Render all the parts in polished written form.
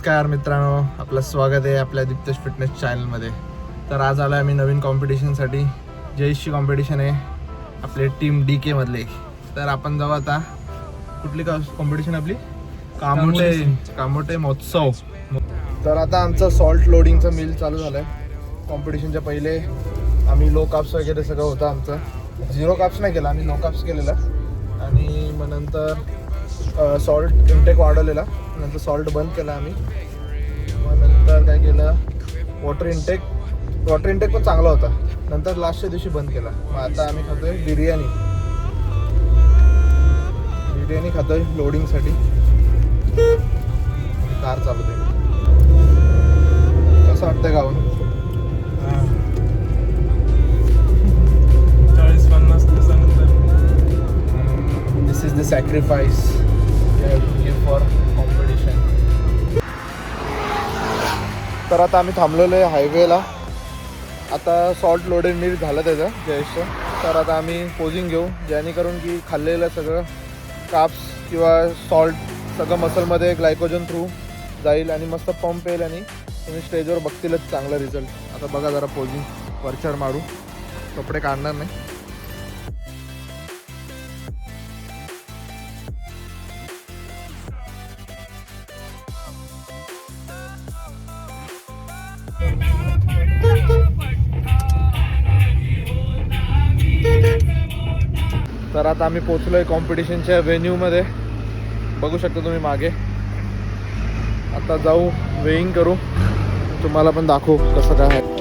नमस्कार मित्रांनो, आपलं स्वागत आहे आपल्या दीप्तेश फिटनेस चॅनलमध्ये. तर आज आलो आम्ही नवीन कॉम्पिटिशनसाठी. जयेशची कॉम्पिटिशन आहे आपले टीम DK मधले. तर आपण जाऊ आता. कुठली कॉम्पिटिशन आपली? कामोटे महोत्सव. तर आता आमचं सॉल्ट लोडिंगचं मिल चालू झालं आहे. कॉम्पिटिशनच्या पहिले आम्ही लो काप्स वगैरे सगळं होतं आमचं. 0 काप्स नाही केला आम्ही, लो काप्स केलेला. आणि मग नंतर सॉल्ट इंटेक वाढवलेला, नंतर सॉल्ट बंद केला आम्ही. मग नंतर काय केलं, वॉटर इंटेक पण चांगला होता. नंतर लास्टच्या दिवशी बंद केला. मग आता आम्ही खातोय बिर्याणी खातोय लोडिंगसाठी. कार चालवते. कसं वाटतंय गाऊन? 40-50 दिवसानंतर. This is the sacrifice for competition. तर आता आम्ही थांबलेलो आहे हायवेला. आता सॉल्ट लोडेड मिल झालं त्याचं जयेशचं. तर आता आम्ही पोजिंग घेऊ, जेणेकरून की खाल्लेलं सगळं काप्स किंवा सॉल्ट सगळं मसलमध्ये ग्लायकोजन थ्रू जाईल आणि मस्त पंप येईल आणि तुम्ही स्टेजवर बघतीलच चांगला रिझल्ट. आता बघा जरा पोजिंग वरचढ मारू, कपडे काढणार नाही. तर आता आम्ही पोचलोय कॉम्पिटिशनच्या व्हेन्यूमध्ये. बघू शकता तुम्ही मागे. आता जाऊ, वेईंग करू, तुम्हाला पण दाखवू कसं काय आहे.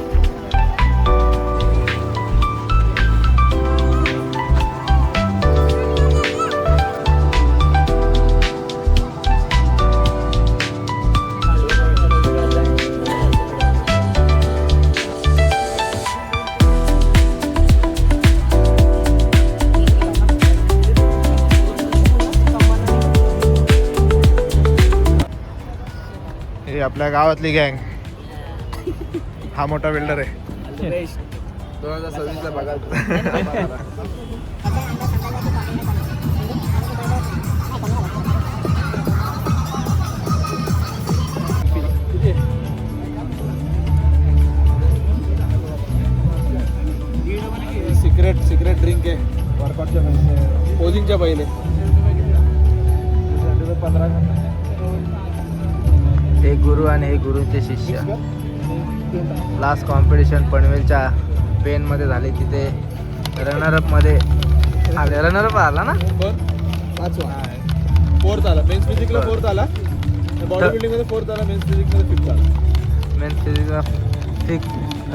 हे आपल्या गावातली गँग. हा मोठा बिल्डर आहे. 2026ला बघा. सिक्रेट ड्रिंक आहे वर्कआउटच्या पहिले, पोजिंगच्या पहिले. एक गुरु आणि एक गुरुचे शिष्य. लास्ट कॉम्पिटिशन पनवेलच्या पेनमध्ये झाली. तिथे रनरअपमध्ये आले. रनरअप आला ना, 4th आला. मेन्स फिजिकला 4th आला. बॉडी बिल्डिंगमध्ये 4th आला. मेन्स फिजिकमध्ये 5th आला. मेन फिजिकला 6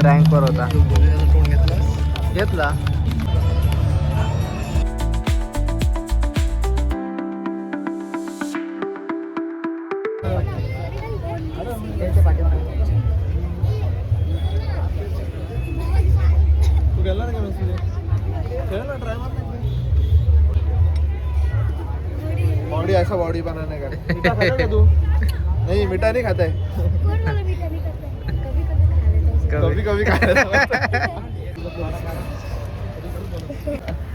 रँकवर होता. घेतला. तू गेला ना खेळ ना, ट्राय मार. बॉडी ऐसा बॉडी बनाने का. मीठा खाता का तू? नहीं, मीठा नहीं खाता है. कभी कभी खाता.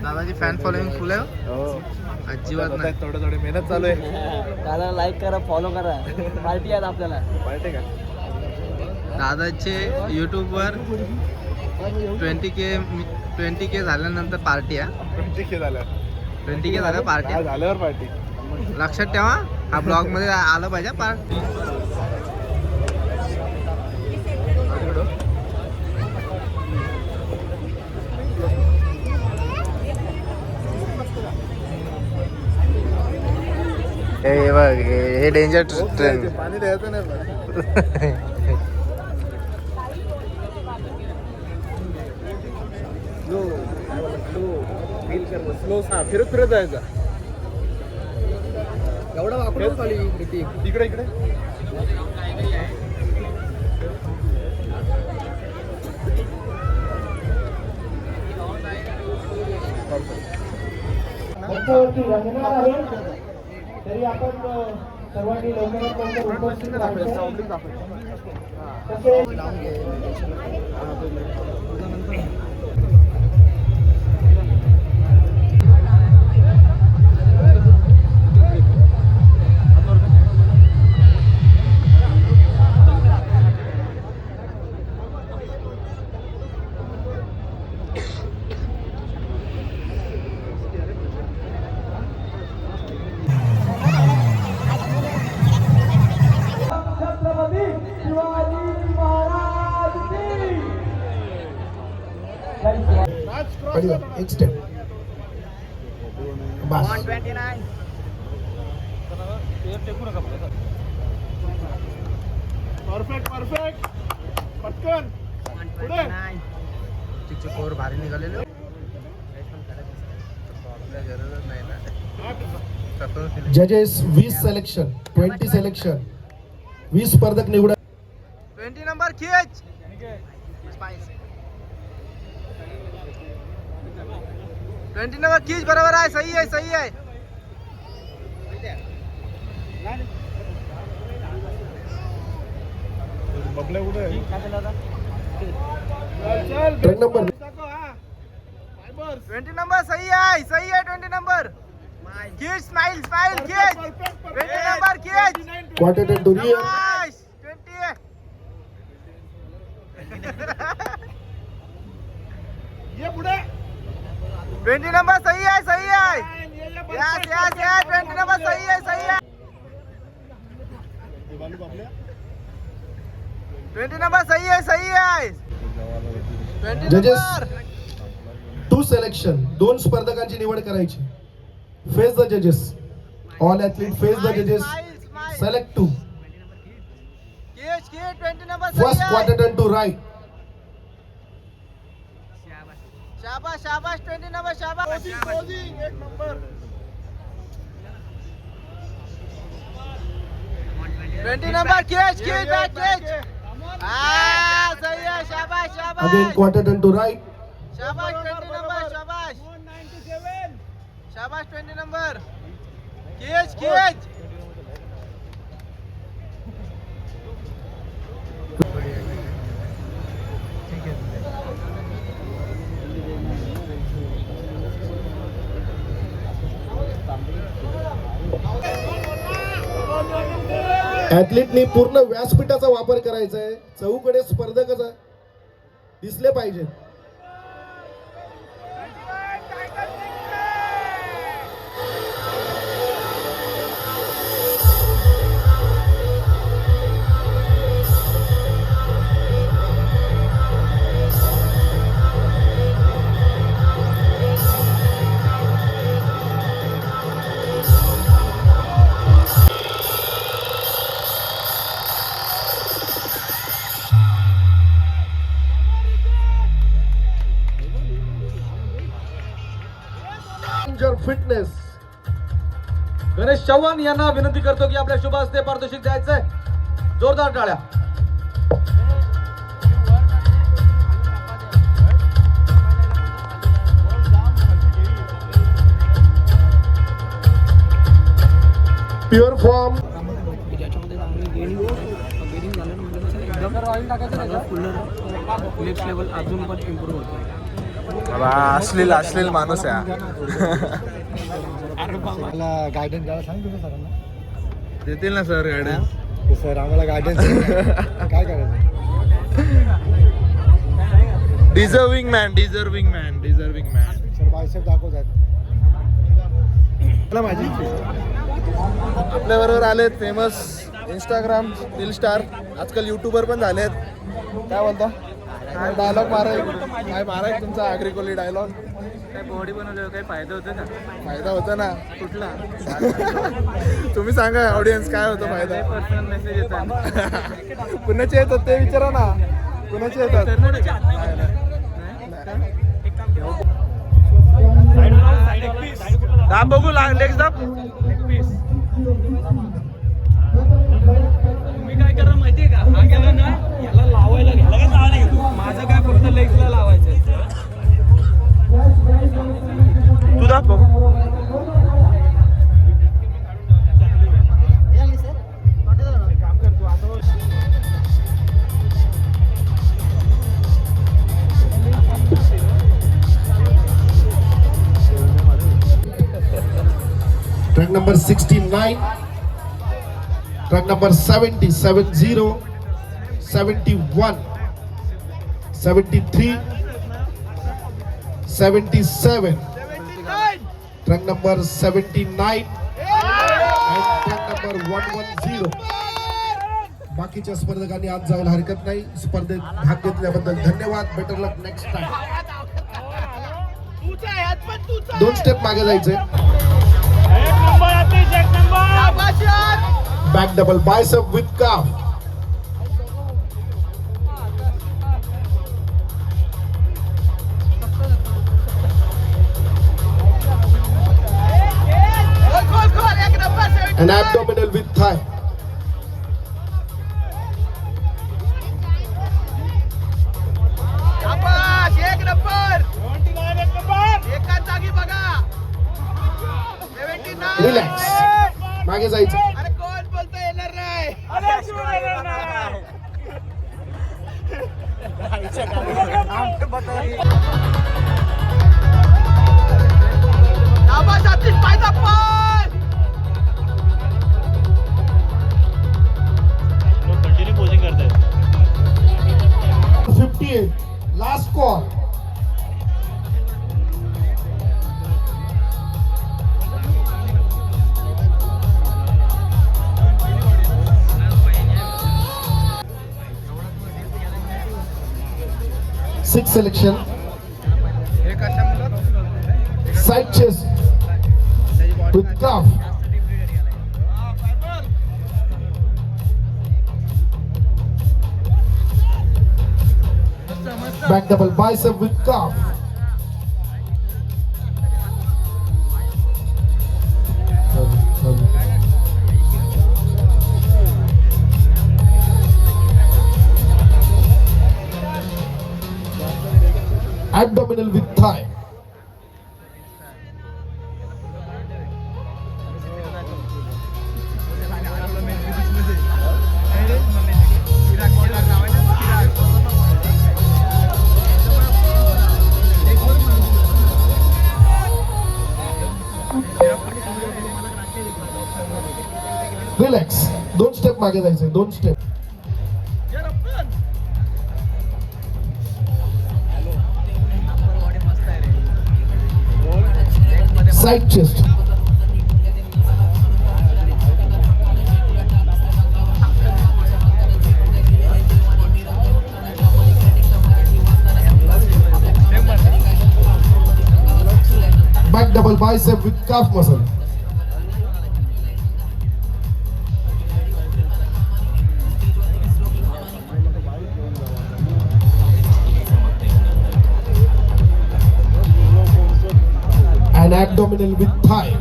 दादाची फॅन फॉलोइंग फुल आहे. हो, अजिबात नाही. थोडी मेहनत चालू आहे. दादा लाईक करा, फॉलो करा. पार्टी आहेत आपल्याला. पाहिजे का? दादाचे यूट्यूबवर 20K झाल्यानंतर पार्टी आहे. 20K झालं. 20K झालं पार्टी. झाल्यावर पार्टी. लक्षात ठेवा, हा ब्लॉग मध्ये आलं पाहिजे पार्टी. हे बघ, हे डेंजर ट्रेन. पाणी द्यायचं नाही. स्लो फिरत जायचा. एवढा वापरून खाली इकडे इकडे. तरी आपण सर्वांनी लवकरात लवकर उपस्थित राहायचं. एक स्टेप बस. परफेक्ट पटकन पुढे. तिचे कोर भारी निघालेले. गरजच नाही ना. जजेस 20 सिलेक्शन 20 सिलेक्शन 20 स्पर्धक निवडा. 20 नंबर खीच. 20 नंबर खीच बरोबर आहे. सही आहे सही आहे. बबल्या कुठे ट्रेन नंबर 20 नंबर सही आहे 20 नंबर खीच. स्माइल स्माइल खीच. 20 नंबर खीच. Quarter to rear. शाबाश. 20 ये पुढे 20 नंबर सही आहे यस यस यस 20 नंबर सही आहे 20 नंबर सही आहे 20 Judges. नंबर 2 सिलेक्शन 2 स्पर्धकांची निवड करायची. फेस द जजेस. ऑल ॲथलीट फेस द जजेस. सेलेक्ट 2. खीच 20 नंबर फर्स्ट सही आहे. Quarter turn to right. शाबाश शाबाश 20 नंबर शाबाश. एक नंबर 20 नंबर खीच बॅक खीच. सही आहे शाबाश शाबाश again quarter turn to right. शाबाश 20 नंबर शाबाश शाबाश 20 नंबर खीच. ॲथलीटनी पूर्ण व्यासपीठाचा वापर करायचा आहे. चौकडे स्पर्धक दिसले पाहिजे. फिटनेस. गणेश चव्हाण यांना विनंती करतो की आपल्या शुभ हस्ते पारितोषिक द्यायचंय. जोरदार टाळ्या. Pure form. नेक्स्ट लेवल अजून पण इम्प्रूव्ह होतो. अश्लील माणूस आहे. मला गायडन्स द्यायला सांग तुम्ही सरांना. देतील ना सर गाडी. सर आम्हाला गायडन्स काय करायचं. डिझर्विंग मॅन सर बायसेप दाखवतात. माझी आपल्या बरोबर आलेत फेमस इंस्टाग्राम रील स्टार. आजकाल युट्यूबर पण झालेत. काय बोलता डायलॉग काय माराय तुमचा आग्रिकोली डायलॉग. काय बॉडी बनवल्यावर काही फायदा होतो का? फायदा होता ना. कुठला? तुम्ही सांगा ऑडियन्स काय होतो फायदा. पर्सनल मेसेज येतात. कुणाचे येतात ते विचारा ना. कुणाचे येतात. दाब बघू लेग्स दाब. मी काय करा माहितीये का? हा गेला ना याला लावायला माझं काय फक्त लेग्सला लावायचं. तू दाब बघू. Truck number 69. Truck number 70, 70, 71, 73, 77. Truck number 79 and truck number 110. बाकीच्या स्पर्धकांनी आज जायला हरकत नाही. स्पर्धेत भाग घेतल्याबद्दल धन्यवाद. बेटर लक नेक्स्ट टाइम. 2 स्टेप मागे जायचे. Back double bicep with calf. And abdominal with thigh. Relax. मागे जायचं. कंटिन्यू पोजिंग करतायत. 58. Last call. Six selection. Side chest with calf. Back double bicep with calf. Abdominal with thigh. Relax. 2 step मागे जायचे. 2 step. Side chest. Back double bicep with calf muscle. And abdominal with thigh.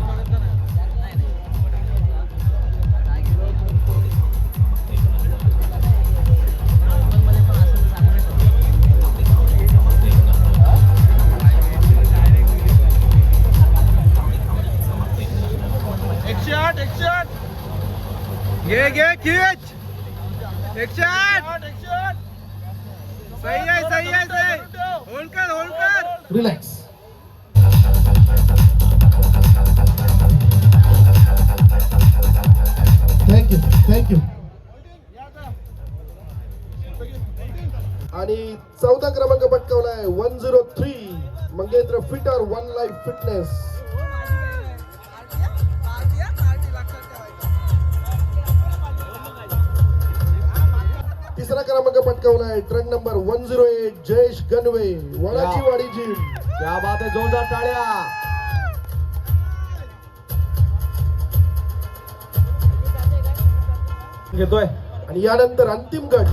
Relax. Thank you. आणि 14 क्रमांक पटकावलाय 103 मंगेंद्र fitter one life fitness. तिसरा क्रमांक पटकावलाय truck number 108 Jayesh गणवे वडाची वाडी gym. क्या बात आहे, जोरदार टाळ्या. घेतोय. आणि यानंतर अंतिम गट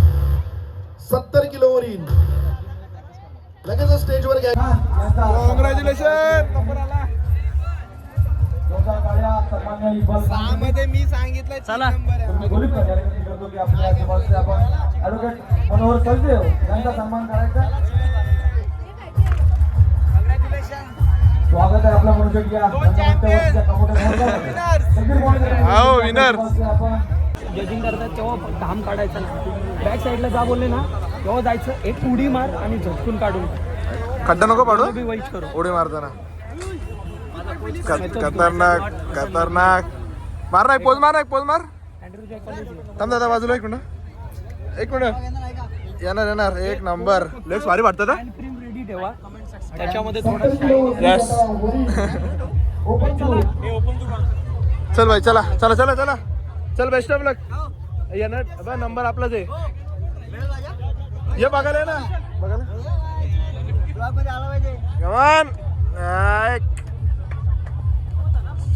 70 किलोवरील लगेच स्टेजवर घ्या. मध्ये मी सांगितलं चला मनोहर कलदेव यांचा सन्मान करायचा. स्वागत आहे आपला म्हणू शकूया विनर. जजिंग करतात तेव्हा घाम काढायचा ना, बॅक साईडला जा बोलले ना तेव्हा जायचं, एक उडी मार आणि झटकून काढून खड्डा नको पाडू. बी वाईच करू. उडी मारताना खतरनाक खतरनाक. मार नाही, पोज मार, पोज मार. थांब दादा बाजूला. एक मिनिट येणार येणार. एक नंबर. लेग्स भारी वाटतं ना. प्रिंट रेडी ठेवा, त्याच्यामध्ये थोडं यस. चल भाई, चला चला चला चला चल. बेस्ट ऑफ लक. येणार नंबर आपलाच आहे. ये बघायला ना, बघायला. कमान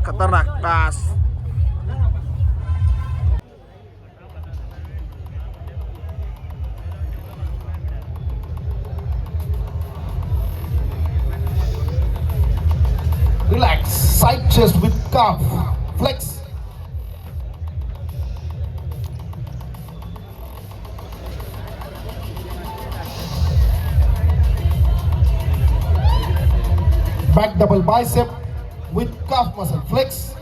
खतरनाक तास. Relax, side chest with calf, flex. Back double bicep with calf muscle, flex.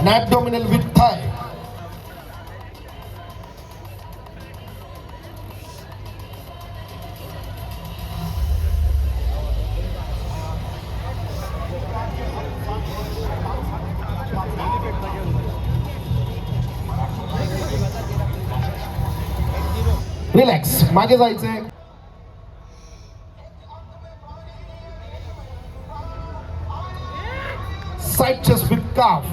An abdominal with thigh. Relax, मागे जायचंय. Side chest with calf.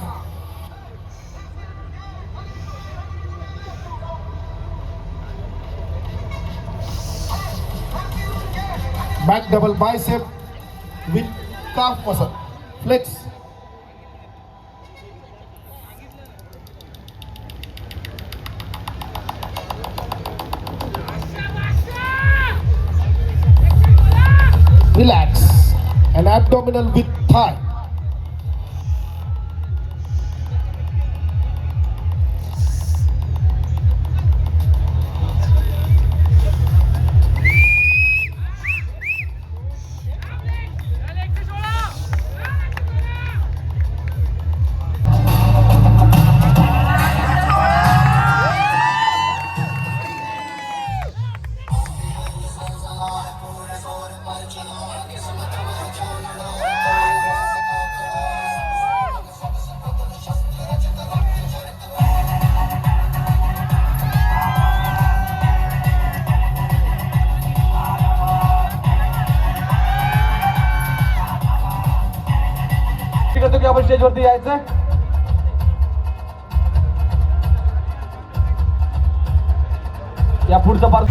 Back double bicep with calf muscle, flex. Relax, an abdominal with thigh. करतो की आपण स्टेजवरती यायचं. या पुढचं part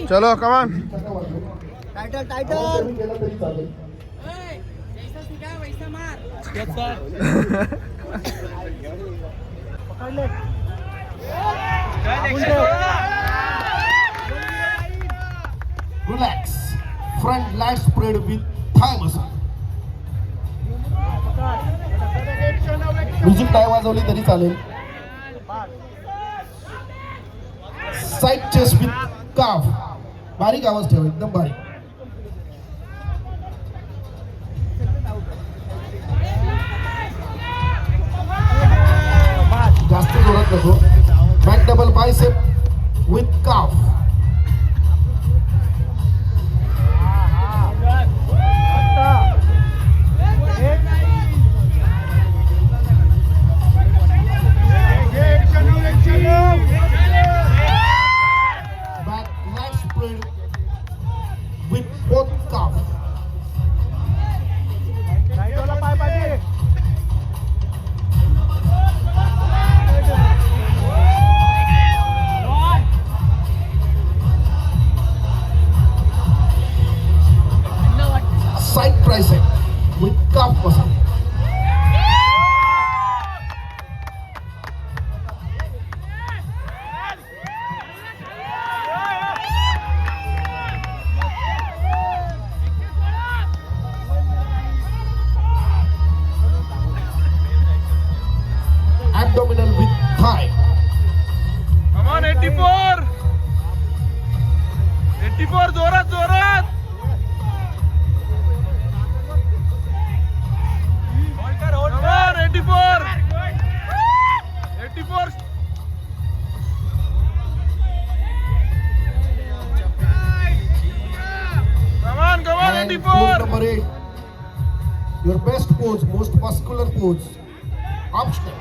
चलो कमान. Title title Relax, front lat spread with thigh muscle. Music tie वाजवली तरी चालेल. साइड चेस्ट विथ काफ. बारीक आवाज ठेवा, एकदम बारीक. जास्त जोरात नको. Back double bicep with calf. Back lat spread with both calf. Side tricep with calf muscle. Abdominal with thigh. Come on 84. 84 जोरात जोरात. Come on 84. 84. Come on And 84. pose number 8. Your best pose, most muscular pose. Up step.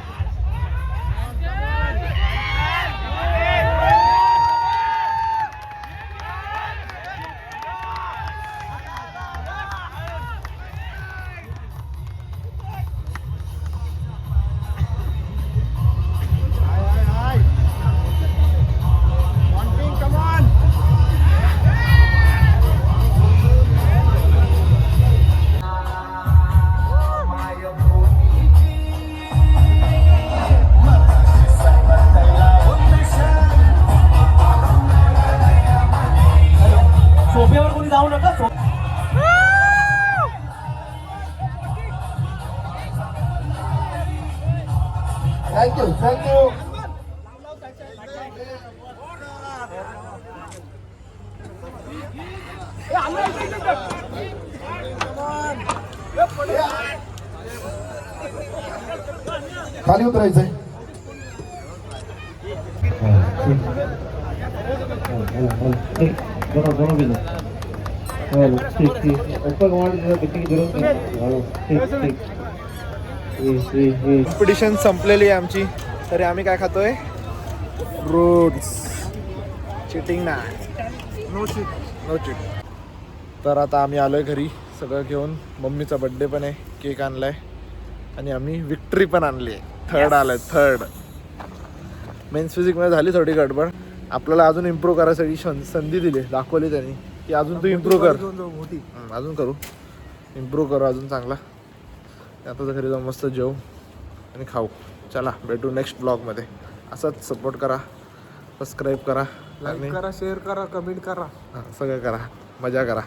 जाऊ नका. Thank you. खाली उतरायचंय. Competition संपलेली आहे आमची. तरी आम्ही काय खातोय? फ्रूट्स. चिटिंग नाही. No cheat. तर आता आम्ही आलोय घरी सगळं घेऊन. मम्मीचा बड्डे पण आहे, केक आणलाय आणि आम्ही विक्ट्री पण आणली आहे. थर्ड आलाय. थर्ड. मेन्स फिजिकमध्ये झाली थोडी गडबड. आपल्याला अजून इम्प्रूव्ह करायसाठी संधी दिली, दाखवली त्यांनी की अजून तू इम्प्रूव्ह कर. अजून करू, इम्प्रूव्ह करू अजून चांगला. आता तर घरी जाऊन मस्त जेवू आणि खाऊ. चला भेटू नेक्स्ट ब्लॉगमध्ये. असंच सपोर्ट करा, सबस्क्राईब करा, लाईक करा, शेअर करा, कमेंट करा, सगळं करा, मजा करा.